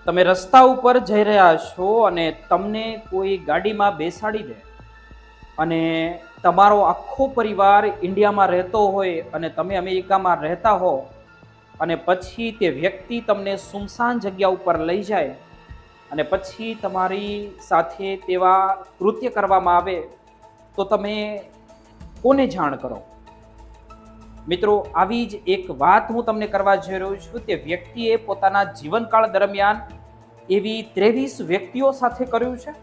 તમે રસ્તા ઉપર જઈ રહ્યા છો અને તમને કોઈ ગાડીમાં બેસાડી દે અને તમારો આખો પરિવાર ઇન્ડિયામાં રહેતો હોય અને તમે અમેરિકામાં રહેતા હો અને પછી તે વ્યક્તિ તમને સુમસાન જગ્યા ઉપર લઈ જાય અને પછી તમારી સાથે તેવા કૃત્ય કરવામાં આવે તો તમે કોને જાણ કરો? મિત્રો, આવી જ એક વાત હું તમને કરવા જઈ રહ્યો છું. તે વ્યક્તિએ પોતાના જીવનકાળ દરમિયાન એવી 23 વ્યક્તિઓ સાથે કર્યું છે.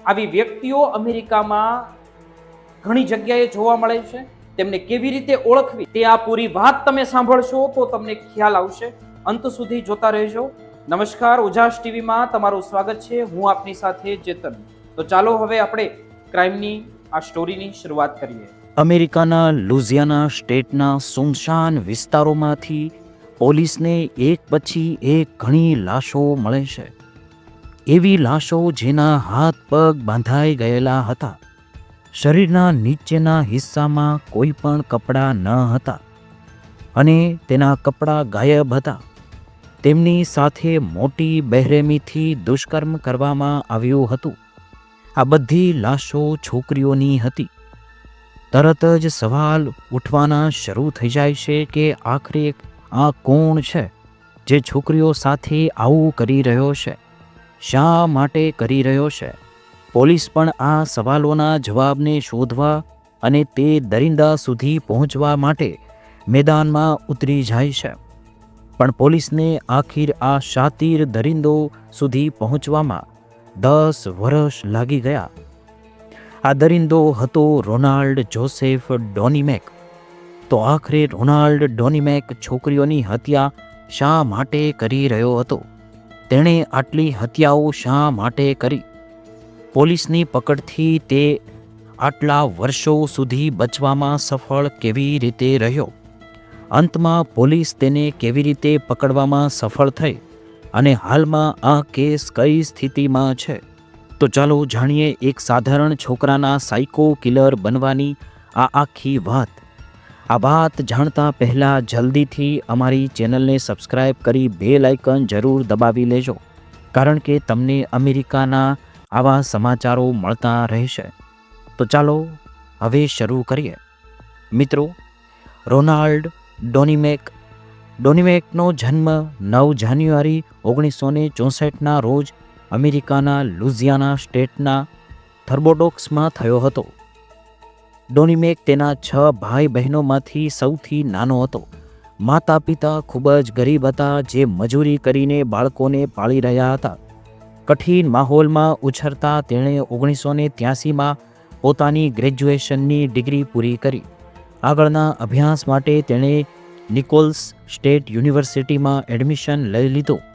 આવી વ્યક્તિઓ અમેરિકામાં ઘણી જગ્યાએ જોવા મળે છે. તેમને કેવી રીતે ઓળખવી તે આ પૂરી વાત તમે સાંભળશો તો તમને ખ્યાલ આવશે. અંત સુધી જોતા રહેજો. નમસ્કાર, ઉજાસ ટીવીમાં તમારું સ્વાગત છે. હું આપની સાથે ચેતન. તો ચાલો હવે આપણે ક્રાઇમની આ સ્ટોરીની શરૂઆત કરીએ. અમેરિકાના લુઝિયાના સ્ટેટના સુમસાન વિસ્તારોમાંથી પોલીસને એક પછી એક ઘણી લાશો મળે છે. એવી લાશો જેના હાથ પગ બાંધાઈ ગયેલા હતા. શરીરના નીચેના હિસ્સામાં કોઈ પણ કપડાં ન હતા અને તેના કપડાં ગાયબ હતા. તેમની સાથે મોટી બેરહેમીથી દુષ્કર્મ કરવામાં આવ્યું હતું. આ બધી લાશો છોકરીઓની હતી. તરત જ સવાલ ઉઠવાના શરૂ થઈ જાય છે કે આખરે આ કોણ છે જે છોકરીઓ સાથે આવું કરી રહ્યો છે? શા માટે કરી રહ્યો છે? પોલીસ પણ આ સવાલોના જવાબને શોધવા અને તે દરિંદા સુધી પહોંચવા માટે મેદાનમાં ઉતરી જાય છે. પણ પોલીસને આખિર આ શાતીર દરિંદો સુધી પહોંચવામાં 10 વર્ષ લાગી ગયા. આ દરિંદો હતો રોનાલ્ડ જોસેફ ડોનીમેક. તો આખરે રોનાલ્ડ ડોનીમેક છોકરીઓની હત્યા શા માટે કરી રહ્યો હતો? તેણે આટલી હત્યાઓ શા માટે કરી? પોલીસની પકડથી તે આટલા વર્ષો સુધી બચવામાં સફળ કેવી રીતે રહ્યો? અંતમાં પોલીસ તેને કેવી રીતે પકડવામાં સફળ થઈ અને હાલમાં આ કેસ કઈ સ્થિતિમાં છે? તો ચાલો જાણીએ એક સાધારણ છોકરાના સાયકો કિલર બનવાની આ આખી વાત. આ વાત જાણતા પહેલાં જલ્દીથી અમારી ચેનલને સબસ્ક્રાઇબ કરી બેલ આઇકન જરૂર દબાવી લેજો, કારણ કે તમને અમેરિકાના આવા સમાચારો મળતા રહેશે. તો ચાલો હવે શરૂ કરીએ. મિત્રો, રોનાલ્ડ ડોનીમેકનો જન્મ 9 જાન્યુઆરી 1964ના રોજ અમેરિકાના લુઝિયાના સ્ટેટના થર્બોડોક્સમાં થયો હતો. ડોનીમેક તેના 6 ભાઈ બહેનોમાંથી સૌથી નાનો હતો. માતા પિતા ખૂબ જ ગરીબ હતા, જે મજૂરી કરીને બાળકોને પાળી રહ્યા હતા. કઠિન માહોલમાં ઉછરતા તેણે 1983માં પોતાની ગ્રેજ્યુએશનની ડિગ્રી પૂરી કરી. આગળના અભ્યાસ માટે તેણે નિકોલ્સ સ્ટેટ યુનિવર્સિટીમાં એડમિશન લઈ લીધું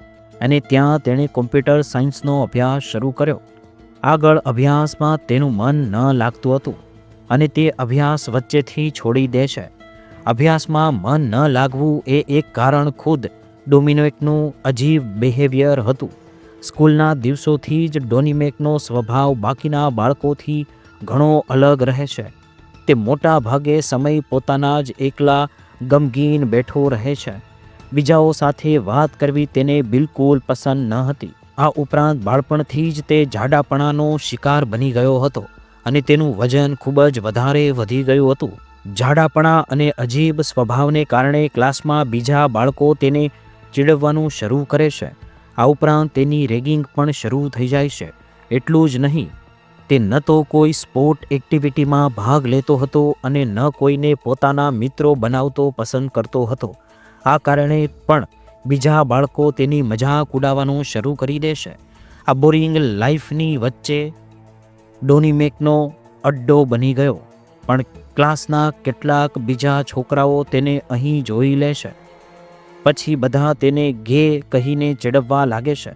અને ત્યાં તેણે કોમ્પ્યુટર સાયન્સનો અભ્યાસ શરૂ કર્યો. આગળ અભ્યાસમાં તેનું મન ન લાગતું હતું અને તે અભ્યાસ વચ્ચેથી છોડી દે છે. અભ્યાસમાં મન ન લાગવું એ એક કારણ ખુદ ડોમિનિકનું અજીબ બિહેવિયર હતું. સ્કૂલના દિવસોથી જ ડોનિમેકનો સ્વભાવ બાકીના બાળકોથી ઘણો અલગ રહે છે. તે મોટા ભાગે સમય પોતાના જ એકલા ગમગીન બેઠો રહે છે. બીજાઓ સાથે વાત કરવી તેને બિલકુલ પસંદ ન હતી. આ ઉપરાંત બાળપણથી જ તે જાડાપણાનો શિકાર બની ગયો હતો અને તેનું વજન ખૂબ જ વધારે વધી ગયું હતું. જાડાપણા અને અજીબ સ્વભાવને કારણે ક્લાસમાં બીજા બાળકો તેને ચીડવવાનું શરૂ કરે છે. આ ઉપરાંત તેની રેગિંગ પણ શરૂ થઈ જાય છે. એટલું જ નહીં, તે ન તો કોઈ સ્પોર્ટ એક્ટિવિટીમાં ભાગ લેતો હતો અને ન કોઈને પોતાના મિત્રો બનાવતો પસંદ કરતો હતો. આ કારણે પણ બીજા બાળકો તેની મજાક ઉડાવવાનું શરૂ કરી દેશે. આ બોરિંગ લાઈફની વચ્ચે ડોનીમેકનો અડ્ડો બની ગયો, પણ ક્લાસના કેટલાક બીજા છોકરાઓ તેને અહીં જોઈ લેશે. પછી બધા તેને ગે કહીને ચીડવવા લાગે છે.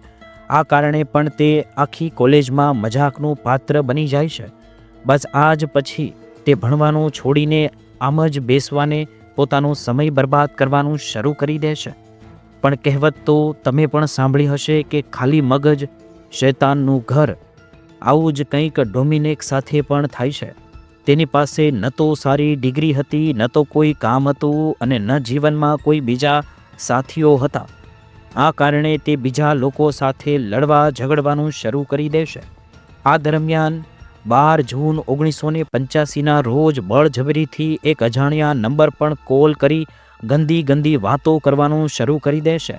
આ કારણે પણ તે આખી કોલેજમાં મજાકનું પાત્ર બની જાય છે. બસ આ જ પછી તે ભણવાનું છોડીને આમ જ બેસવાને પોતાનો સમય બરબાદ કરવાનું શરૂ કરી દે છે. પણ કહેવત તો તમે પણ સાંભળી હશે કે ખાલી મગજ શૈતાનનું ઘર. આવું જ કંઈક ડોમિનિક સાથે પણ થાય છે. તેની પાસે ન તો સારી ડિગ્રી હતી, ન તો કોઈ કામ હતું અને ન જીવનમાં કોઈ બીજા સાથીઓ હતા. આ કારણે તે બીજા લોકો સાથે લડવા ઝઘડવાનું શરૂ કરી દેશે. આ દરમિયાન 12 જૂન 1985ના રોજ બળજબરીથી એક અજાણ્યા નંબર પર કોલ કરી ગંદી વાતો કરવાનું શરૂ કરી દેશે.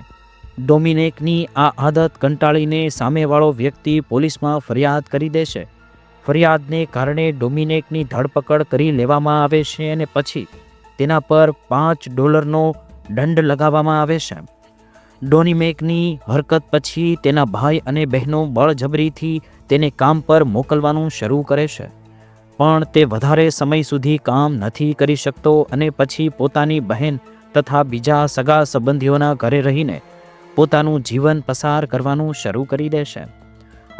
ડોમિનિકની આ આદત કંટાળીને સામેવાળો વ્યક્તિ પોલીસમાં ફરિયાદ કરી દેશે. ફરિયાદને કારણે ડોમિનિકની ધરપકડ કરી લેવામાં આવે છે અને પછી તેના પર $5નો દંડ લગાવવામાં આવે છે. ડોમિનિકની હરકત પછી તેના ભાઈ અને બહેનો બળજબરીથી તેને કામ પર મોકલવાનું શરૂ કરે છે, પણ તે વધારે સમય સુધી કામ નથી કરી શકતો અને પછી પોતાની બહેન તથા બીજા સગા સંબંધીઓના ઘરે રહીને પોતાનું જીવન પસાર કરવાનું શરૂ કરી દેશે.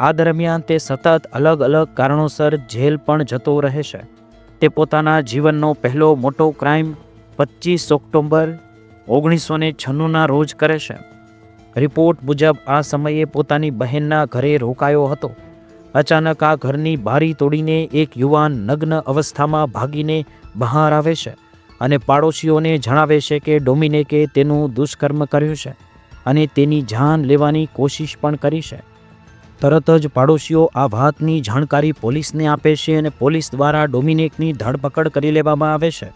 આ દરમિયાન તે સતત અલગ કારણોસર જેલ પણ જતો રહે છે. તે પોતાના જીવનનો પહેલો મોટો ક્રાઇમ 25 ઓક્ટોબર 1996ના રોજ કરે છે. રિપોર્ટ મુજબ આ સમયે પોતાની બહેનના ઘરે રોકાયો હતો. અચાનક આ ઘરની બારી તોડીને એક યુવાન નગ્ન અવસ્થામાં ભાગીને બહાર આવે છે અને પાડોશીઓને જણાવે છે કે ડોમિનિકે તેનું દુષ્કર્મ કર્યું છે અને તેની જાન લેવાની કોશિશ પણ કરી છે. તરત જ પાડોશીઓ આ વાતની જાણકારી પોલીસને આપે છે અને પોલીસ દ્વારા ડોમિનિકની ધરપકડ કરી લેવામાં આવે છે.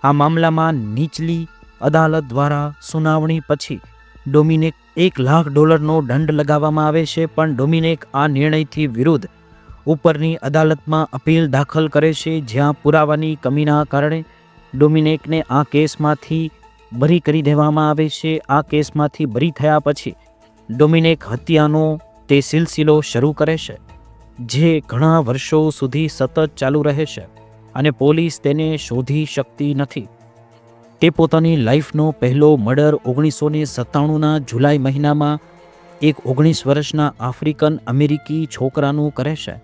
આ મામલામાં નીચલી અદાલત દ્વારા સુનાવણી પછી ડોમિનિક $1 લાખ દંડ લગાવવામાં આવે છે, પણ ડોમિનિક આ નિર્ણયથી વિરુદ્ધ ઉપરની અદાલતમાં અપીલ દાખલ કરે છે, જ્યાં પુરાવાની કમીના કારણે ડોમિનિકને આ કેસમાંથી બરી કરી દેવામાં આવે છે. આ કેસમાંથી બરી થયા પછી ડોમિનિક હત્યાનો તે સિલસિલો શરૂ કરે છે, જે ઘણા વર્ષો સુધી સતત ચાલુ રહે છે અને પોલીસ તેને શોધી શકતી નથી. તે પોતાની લાઈફનો પહેલો મર્ડર 1997ના જુલાઈ મહિનામાં એક 19 વર્ષના આફ્રિકન અમેરિકી છોકરાનું કરે છે.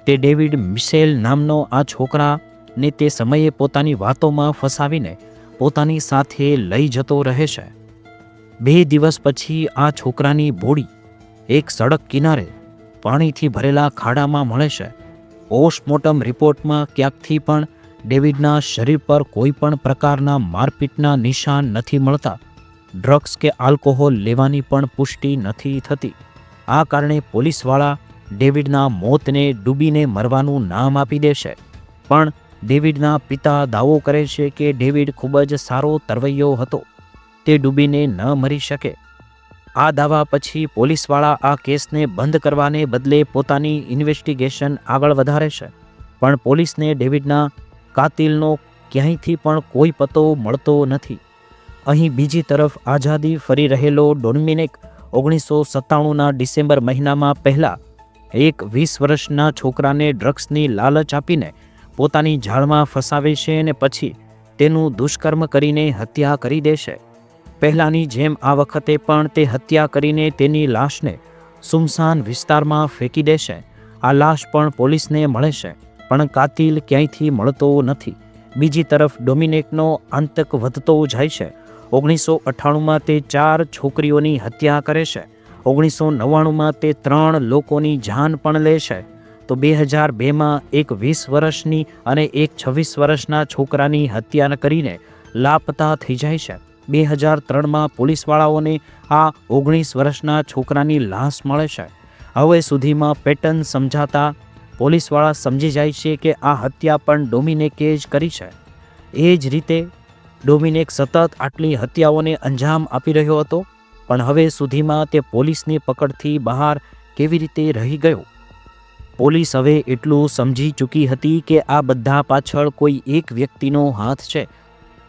તે ડેવિડ મિશેલ નામનો આ છોકરાને તે સમયે પોતાની વાતોમાં ફસાવીને પોતાની સાથે લઈ જતો રહે છે. 2 દિવસ પછી આ છોકરાની બોડી એક સડક કિનારે પાણીથી ભરેલા ખાડામાં મળે છે. પોસ્ટમોર્ટમ રિપોર્ટમાં ક્યાંકથી પણ ડેવિડના શરીર પર કોઈ પણ પ્રકારના મારપીટના નિશાન નથી મળતા. ડ્રગ્સ કે આલ્કોહોલ લેવાની પણ પુષ્ટિ નથી થતી. આ કારણે પોલીસવાળા ડેવિડના મોતને ડૂબીને મરવાનું નામ આપી દેશે. પણ ડેવિડના પિતા દાવો કરે છે કે ડેવિડ ખૂબ જ સારો તરવૈયો હતો, તે ડૂબીને ન મરી શકે. આ દાવા પછી પોલીસવાળા આ કેસને બંધ કરવાને બદલે પોતાની ઇન્વેસ્ટિગેશન આગળ વધારે છે, પણ પોલીસને ડેવિડના કાતિલનો ક્યાંયથી પણ કોઈ પતો મળતો નથી. અહીં બીજી તરફ આઝાદી ફરી રહેલો ડોમિનિક 1997ના ડિસેમ્બર મહિનામાં પહેલાં એક 20 વર્ષના છોકરાને ડ્રગ્સની લાલચ આપીને પોતાની જાળમાં ફસાવે છે અને પછી તેનું દુષ્કર્મ કરીને હત્યા કરી દેશે. પહેલાંની જેમ આ વખતે પણ તે હત્યા કરીને તેની લાશને સુમસાન વિસ્તારમાં ફેંકી દેશે. આ લાશ પણ પોલીસને મળે છે, પણ કાતિલ ક્યાંયથી મળતો નથી. બીજી તરફ ડોમિનિકનો આતંક વધતો જાય છે. 1998માં તે 4 છોકરીઓની હત્યા કરે છે. 1999માં તે 3 લોકોની જાન પણ લે છે. તો 2002માં એક 20 વર્ષની અને એક 26 વર્ષના છોકરાની હત્યા કરીને લાપતા થઈ જાય છે. 2003માં પોલીસવાળાઓને આ 19 વર્ષના છોકરાની લાશ મળે છે. હવે સુધીમાં પેટર્ન સમજાતા પોલીસવાળા સમજી જાય છે કે આ હત્યા પણ ડોમિનિકે જ કરી છે. એ જ રીતે ડોમિનિક સતત આટલી હત્યાઓને અંજામ આપી રહ્યો હતો, પણ હવે સુધીમાં તે પોલીસની પકડથી બહાર કેવી રીતે રહી ગયો? પોલીસ હવે એટલું સમજી ચૂકી હતી કે આ બધા પાછળ કોઈ એક વ્યક્તિનો હાથ છે.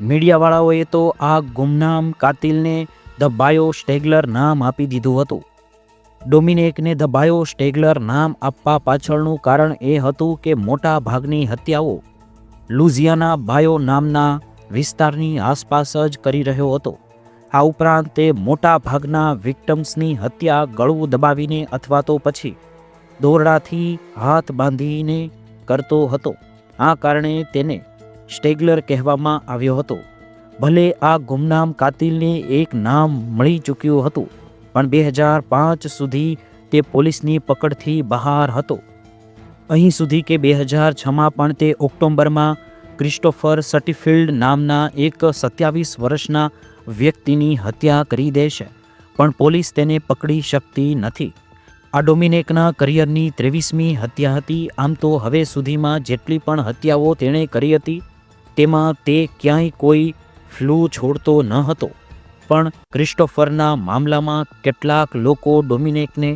મીડિયાવાળાઓએ તો આ ગુમનામ કાતિલને ધ બાયો સ્ટેગલર નામ આપી દીધું હતું. ડોમિનિકને ધ બાયો સ્ટેગલર નામ આપવા પાછળનું કારણ એ હતું કે મોટા ભાગની હત્યાઓ લુઝિયાના બાયો નામના વિસ્તારની આસપાસ જ કરી રહ્યો હતો. આ ઉપરાંત તે મોટા ભાગના વિક્ટમ્સની હત્યા ગળું દબાવીને અથવા તો પછી દોરડાથી હાથ બાંધીને કરતો હતો. આ કારણે તેને સ્ટેગલર કહેવામાં આવ્યો હતો. ભલે આ ગુમનામ કાતિલને એક નામ મળી ચૂક્યું હતું, પણ 2005 સુધી તે પોલીસની પકડથી બહાર હતો. અહીં સુધી કે 2006માં પણ તે ઓક્ટોબરમાં ક્રિસ્ટોફર સટીફિલ્ડ નામના એક 27 વર્ષના વ્યક્તિની હત્યા કરી દે છે. પણ પોલીસ તેને પકડી શકતી નથી. આ ડોમિનિકના કરિયરની 23મી હત્યા હતી. આમ તો હવે સુધીમાં જેટલી પણ હત્યાઓ તેણે કરી હતી તેમાં તે ક્યાંય કોઈ ફ્લૂ છોડતો ન હતો. પણ ક્રિસ્ટોફરના મામલામાં કેટલાક લોકો ડોમિનિકને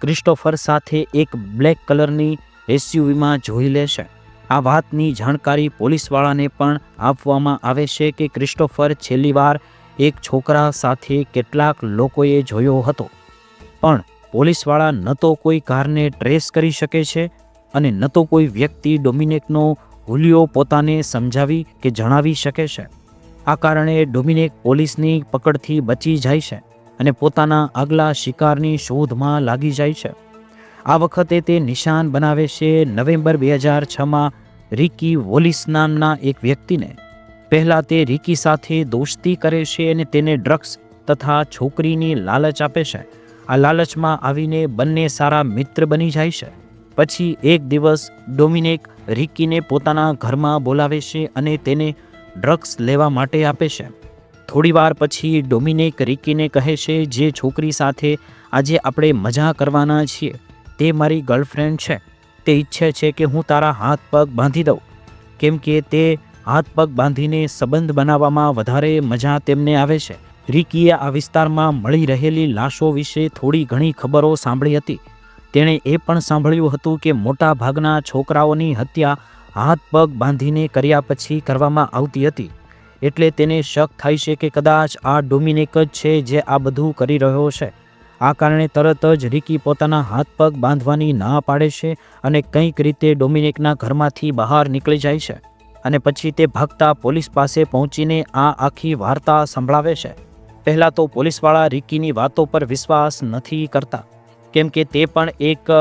ક્રિસ્ટોફર સાથે એક બ્લેક કલરની એસયુવીમાં જોઈ લે છે. આ વાતની જાણકારી પોલીસવાળાને પણ આપવામાં આવે છે કે ક્રિસ્ટોફર છેલ્લી વાર એક છોકરા સાથે કેટલાક લોકોએ જોયો હતો. પણ પોલીસવાળા ન તો કોઈ કારને ટ્રેસ કરી શકે છે અને ન તો કોઈ વ્યક્તિ ડોમિનિકનો હુલિયો પોતાને સમજાવી કે જણાવી શકે છે. આ કારણે ડોમિનિક પોલીસની પકડથી બચી જાય છે અને પોતાના આગલા શિકારની શોધમાં લાગી જાય છે. આ વખતે તે નિશાન બનાવે છે નવેમ્બર 2006માં રિકી વોલિસ નામના એક વ્યક્તિને. પહેલાં તે રિકી સાથે દોસ્તી કરે છે અને તેને ડ્રગ્સ તથા છોકરીની લાલચ આપે છે. આ લાલચમાં આવીને બંને સારા મિત્ર બની જાય છે. પછી એક દિવસ ડોમિનિક રિકીને પોતાના ઘરમાં બોલાવે છે અને તેને ડ્રગ્સ લેવા માટે આપે છે. થોડીવાર પછી ડોમિનિક રિકીને કહે છે, જે છોકરી સાથે આજે આપણે મજા કરવાના છીએ તે મારી ગર્લફ્રેન્ડ છે. તે ઈચ્છે છે કે હું તારા હાથ પગ બાંધી દઉં, કેમ કે તે હાથ પગ બાંધીને સંબંધ બનાવવામાં વધારે મજા તેમને આવે છે. રિકીએ આ વિસ્તારમાં મળી રહેલી લાશો વિશે થોડી ઘણી ખબરો સાંભળી હતી. તેણે એ પણ સાંભળ્યું હતું કે મોટા ભાગના છોકરાઓની હત્યા હાથ પગ બાંધીને કર્યા પછી કરવામાં આવતી હતી. એટલે તેને શક થાય છે કે કદાચ આ ડોમિનિક જ છે જે આ બધું કરી રહ્યો છે. આ કારણે તરત જ રિકી પોતાના હાથ પગ બાંધવાની ના પાડે છે અને કંઈક રીતે ડોમિનિકના ઘરમાંથી બહાર નીકળી જાય છે અને પછી તે ભાગતા પોલીસ પાસે પહોંચીને આ આખી વાર્તા સંભળાવે છે. પહેલાં તો પોલીસવાળા રિકીની વાતો પર વિશ્વાસ નથી કરતા, કેમ કે તે પણ એક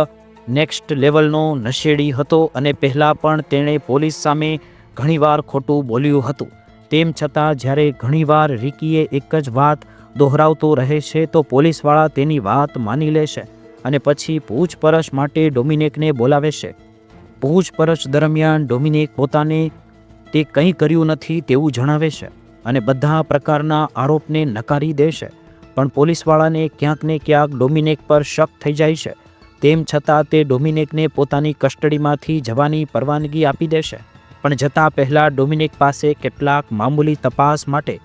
નેક્સ્ટ લેવલનો નશેડી હતો અને પહેલાં પણ તેણે પોલીસ સામે ઘણીવાર ખોટું બોલ્યું હતું. તેમ છતાં જ્યારે ઘણીવાર રિકીએ એક જ વાત દોહરાવતો રહે છે તો પોલીસવાળા તેની વાત માની લે છે અને પછી પૂછપરછ માટે ડોમિનિકને બોલાવે છે. પૂછપરછ દરમિયાન ડોમિનિક પોતાને તે કંઈ કર્યું નથી તેવું જણાવે છે અને બધા પ્રકારના આરોપને નકારી દે છે. પણ પોલીસવાળાને ક્યાંક ને ક્યાંક ડોમિનિક પર શક થઈ જાય છે. તેમ છતાં તે ડોમિનિકને પોતાની કસ્ટડીમાંથી જવાની પરવાનગી આપી દેશે. પણ જતાં પહેલાં ડોમિનિક પાસે કેટલાક મામૂલી તપાસ માટે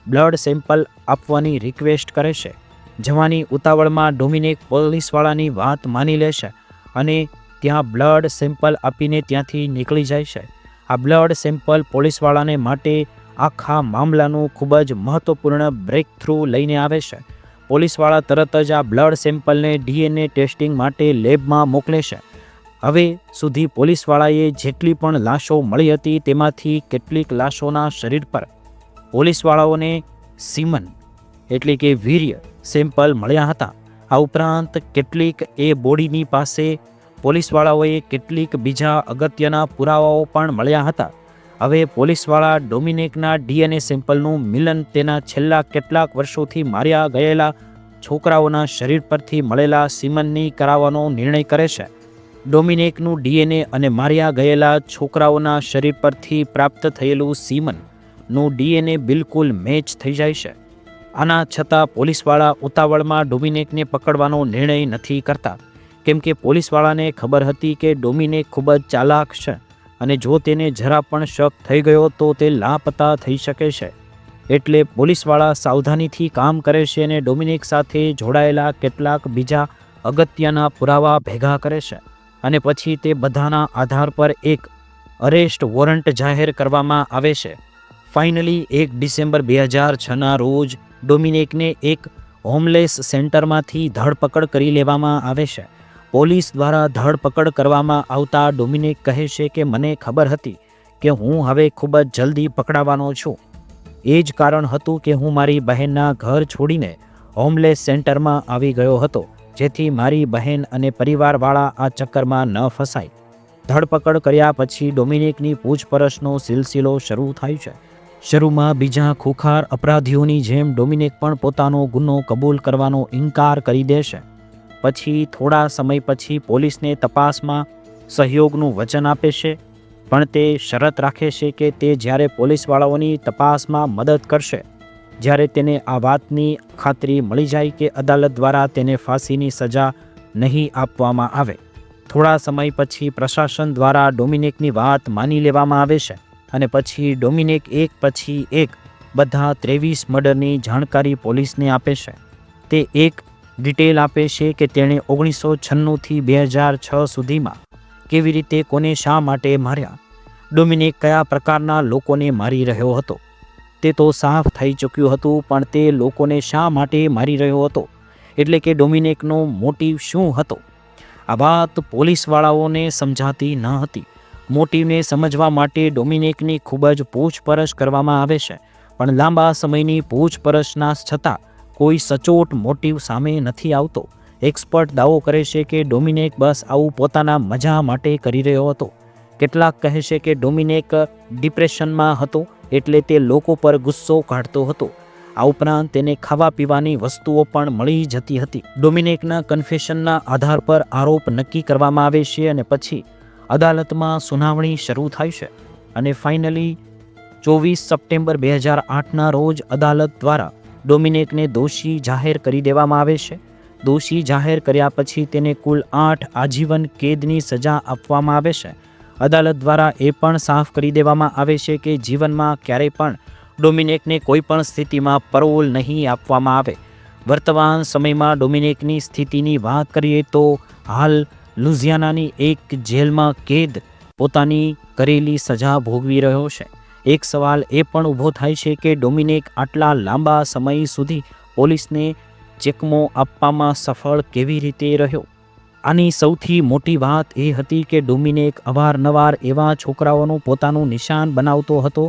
બ્લડ સેમ્પલ આપવાની રિક્વેસ્ટ કરે છે. જવાની ઉતાવળમાં ડોમિનિક પોલીસવાળાની વાત માની લે છે અને ત્યાં બ્લડ સેમ્પલ આપીને ત્યાંથી નીકળી જાય છે. આ બ્લડ સેમ્પલ પોલીસવાળાને માટે આખા મામલાનું ખૂબ જ મહત્વપૂર્ણ બ્રેક થ્રુ લઈને આવે છે. પોલીસવાળા તરત જ આ બ્લડ સેમ્પલને DNA ટેસ્ટિંગ માટે લેબમાં મોકલે છે. હવે સુધી પોલીસવાળાએ જેટલી પણ લાશો મળી હતી તેમાંથી કેટલીક લાશોના શરીર પર પોલીસવાળાઓને સીમન એટલે કે વીર્ય સેમ્પલ મળ્યા હતા. આ ઉપરાંત કેટલીક એ બોડીની પાસે પોલીસવાળાઓએ કેટલીક બીજા અગત્યના પુરાવાઓ પણ મળ્યા હતા. હવે પોલીસવાળા ડોમિનિકના DNA સેમ્પલનું મિલન તેના છેલ્લા કેટલાક વર્ષોથી માર્યા ગયેલા છોકરાઓના શરીર પરથી મળેલા સીમનની કરાવવાનો નિર્ણય કરે છે. ડોમિનિકનું DNA અને માર્યા ગયેલા છોકરાઓના શરીર પરથી પ્રાપ્ત થયેલું સીમનનું DNA બિલકુલ મેચ થઈ જાય છે. આના છતાં પોલીસવાળા ઉતાવળમાં ડોમિનિકને પકડવાનો નિર્ણય નથી કરતા, કેમ કે પોલીસવાળાને ખબર હતી કે ડોમિનિક ખૂબ જ ચાલાક છે અને જો તેને જરા પણ શક થઈ ગયો તો તે લાપતા થઈ શકે છે. એટલે પોલીસવાળા સાવધાનીથી કામ કરે છે અને ડોમિનિક સાથે જોડાયેલા કેટલાક બીજા અગત્યના પુરાવા ભેગા કરે છે અને પછી તે બધાના આધાર પર એક અરેસ્ટ વોરંટ જાહેર કરવામાં આવે છે. ફાઇનલી 1 ડિસેમ્બર 2006ના રોજ ડોમિનિકને એક હોમલેસ સેન્ટરમાંથી ધરપકડ કરી લેવામાં આવે છે. પોલીસ દ્વારા ધરપકડ કરવામાં આવતા ડોમિનિક કહે છે કે મને ખબર હતી કે હું હવે ખૂબ જ જલ્દી પકડાવાનો છું. એ જ કારણ હતું કે હું મારી બહેનના ઘર છોડીને હોમલેસ સેન્ટરમાં આવી ગયો હતો, જેથી મારી બહેન અને પરિવારવાળા આ ચક્કરમાં ન ફસાય. ધરપકડ કર્યા પછી ડોમિનિકની પૂછપરછનો સિલસિલો શરૂ થાય છે. શરૂમાં બીજા ખુખાર અપરાધીઓની જેમ ડોમિનિક પણ પોતાનો ગુનો કબૂલ કરવાનો ઇનકાર કરી દે છે. પછી થોડા સમય પછી પોલીસને તપાસમાં સહયોગનું વચન આપે છે, પણ તે શરત રાખે છે કે તે જ્યારે પોલીસવાળાઓની તપાસમાં મદદ કરશે જ્યારે તેને આ વાતની ખાતરી મળી જાય કે અદાલત દ્વારા તેને ફાંસીની સજા નહીં આપવામાં આવે. થોડા સમય પછી પ્રશાસન દ્વારા ડોમિનિકની વાત માની લેવામાં આવે છે અને પછી ડોમિનિક એક પછી એક બધા 23 મર્ડરની જાણકારી પોલીસને આપે છે. તે એક ડિટેલ આપે છે કે તેણે 1996થી 2006 સુધીમાં કેવી રીતે કોને શા માટે માર્યા, ડોમિનિક કયા પ્રકારના લોકોને મારી રહ્યો હતો. તે તો સાફ થઈ ચૂક્યું હતું, પણ તે લોકોને શા માટે મારી રહ્યો હતો, એટલે કે ડોમિનિકનો મોટિવ શું હતો. આ વાત પોલીસવાળાઓને સમજાતી ન હતી. મોટિવને સમજવા માટે ડોમિનિકની ખૂબ જ પૂછપરછ કરવામાં આવે છે, પણ લાંબા સમયની પૂછપરછના છતાં કોઈ સચોટ મોટિવ સામે નથી આવતો. એક્સપર્ટ દાવો કરે છે કે ડોમિનિક બસ આવું પોતાના મજા માટે કરી રહ્યો હતો. કેટલાક કહે છે કે ડોમિનિક ડિપ્રેશનમાં હતો એટલે તે લોકો પર ગુસ્સો કાઢતો હતો. આ ઉપરાંત તેને ખાવા પીવાની વસ્તુઓ પણ મળી જતી હતી. ડોમિનિકના કન્ફેશનના આધાર પર આરોપ નક્કી કરવામાં આવે છે અને પછી અદાલતમાં સુનાવણી શરૂ થાય છે અને ફાઇનલી 24 સપ્ટેમ્બર 2008ના રોજ અદાલત દ્વારા ડોમિનિકને દોષી જાહેર કરી દેવામાં આવે છે. દોષી જાહેર કર્યા પછી તેને કુલ 8 આજીવન કેદની સજા આપવામાં આવે છે. અદાલત દ્વારા એ પણ સાફ કરી દેવામાં આવે છે કે જીવનમાં ક્યારેય પણ ડોમિનિકને કોઈ પણ સ્થિતિમાં પરોલ નહીં આપવામાં આવે. વર્તમાન સમયમાં ડોમિનિકની સ્થિતિની વાત કરીએ તો હાલ લુઝિયાનાની એક જેલમાં કેદ પોતાની કરેલી સજા ભોગવી રહ્યો છે. એક સવાલ એ પણ ઊભો થાય છે કે ડોમિનિક આટલા લાંબા સમય સુધી પોલીસને ચેકમો આપવામાં સફળ કેવી રીતે રહ્યો. આની સૌથી મોટી વાત એ હતી કે ડોમિનિક અવારનવાર એવા છોકરાઓનું પોતાનું નિશાન બનાવતો હતો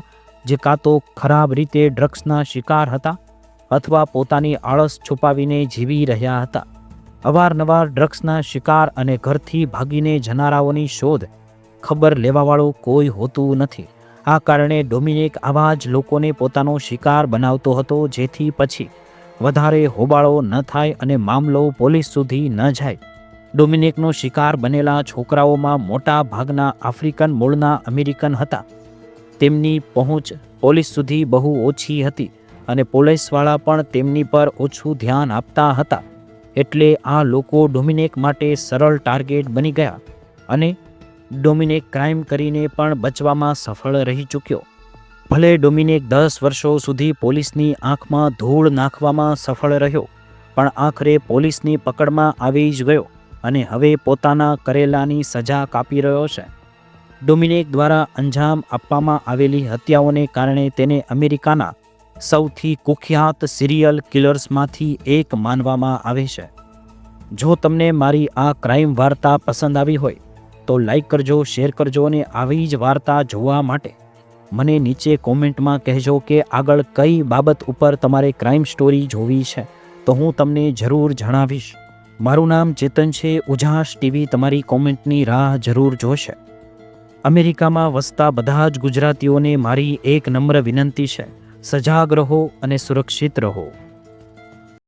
જે કાં તો ખરાબ રીતે ડ્રગ્સના શિકાર હતા અથવા પોતાની આળસ છુપાવીને જીવી રહ્યા હતા. અવારનવાર ડ્રગ્સના શિકાર અને ઘરથી ભાગીને જનારાઓની શોધ ખબર લેવાવાળું કોઈ હોતું નથી. આ કારણે ડોમિનિક આવા જ લોકોને પોતાનો શિકાર બનાવતો હતો, જેથી પછી વધારે હોબાળો ન થાય અને મામલો પોલીસ સુધી ન જાય. ડોમિનિકનો શિકાર બનેલા છોકરાઓમાં મોટા ભાગના આફ્રિકન મૂળના અમેરિકન હતા. તેમની પહોંચ પોલીસ સુધી બહુ ઓછી હતી અને પોલીસવાળા પણ તેમની પર ઓછું ધ્યાન આપતા હતા. એટલે આ લોકો ડોમિનિક માટે સરળ ટાર્ગેટ બની ગયા અને ડોમિનિક ક્રાઇમ કરીને પણ બચવામાં સફળ રહી ચૂક્યો. ભલે ડોમિનિક 10 વર્ષો સુધી પોલીસની આંખમાં ધૂળ નાખવામાં સફળ રહ્યો, પણ આખરે પોલીસની પકડમાં આવી જ ગયો અને હવે પોતાના કરેલાની સજા કાપી રહ્યો છે. ડોમિનિક દ્વારા અંજામ આપવામાં આવેલી હત્યાઓને કારણે તેને અમેરિકાના સૌથી કુખ્યાત સિરિયલ કિલર્સમાંથી એક માનવામાં આવે છે. જો તમને મારી આ ક્રાઇમ વાર્તા પસંદ આવી હોય તો લાઈક કરજો, શેર કરજો અને આવી જ વાર્તા જોવા માટે મને નીચે કોમેન્ટમાં કહેજો કે આગળ કઈ બાબત ઉપર તમારે ક્રાઇમ સ્ટોરી જોવી છે, તો હું તમને જરૂર જણાવીશ. મારું નામ ચેતન છે. ઉજાસ ટીવી તમારી કોમેન્ટની રાહ જરૂર જોશે. અમેરિકામાં વસતા બધા જ ગુજરાતીઓને મારી એક નમ્ર વિનંતી છે, સજાગ રહો અને સુરક્ષિત રહો.